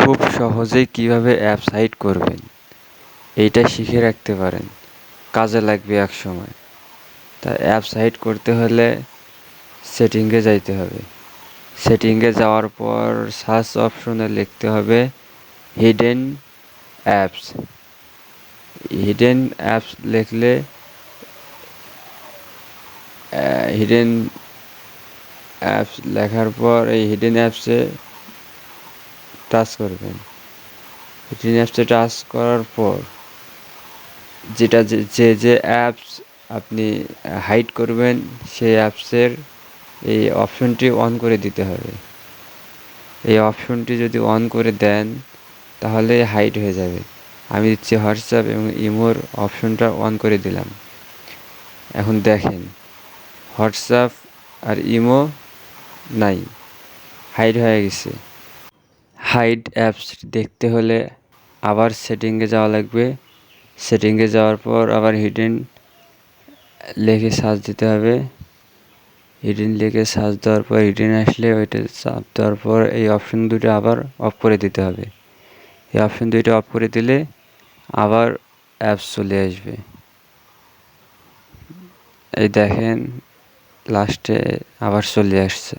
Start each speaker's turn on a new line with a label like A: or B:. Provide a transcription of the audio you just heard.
A: খুব সহজেই কিভাবে অ্যাপস হাইড করবেন এইটা শিখে রাখতে পারেন, কাজে লাগবে একসময়। তা অ্যাপস হাইড করতে হলে সেটিংয়ে যাইতে হবে। সেটিংয়ে যাওয়ার পর সার্চ অপশনে লিখতে হবে হিডেন অ্যাপস। হিডেন অ্যাপস লিখলে হিডেন অ্যাপস লেখার পর এই হিডেন অ্যাপসে টাচ করবেন। হিডেন অ্যাপসে টাচ করার পর যেটা যে অ্যাপস আপনি হাইড করবেন সেই অ্যাপসের এই অপশনটি অন করে দিতে হবে। এই অপশনটি যদি অন করে দেন তাহলে হাইড হয়ে যাবে। আমি দিচ্ছি হোয়াটসঅ্যাপ এবং ইমোর অপশনটা অন করে দিলাম। এখন দেখেন হোয়াটসঅ্যাপ আর ইমো নাই, হাইড হয়ে গেছে। হাইড অ্যাপস দেখতে হলে আবার সেটিংয়ে যাওয়া লাগবে। সেটিংয়ে যাওয়ার পর আবার হিডেন লিখে সার্চ দিতে হবে। হিডেন লিখে সার্চ দেওয়ার পর হিডেন আসলে ওইটা চাপ দেওয়ার পর এই অপশন দুটো আবার অফ করে দিতে হবে। এই অপশন দুটো অফ করে দিলে আবার অ্যাপস চলে আসবে। এই দেখেন লাস্টে আবার চলে আসছে।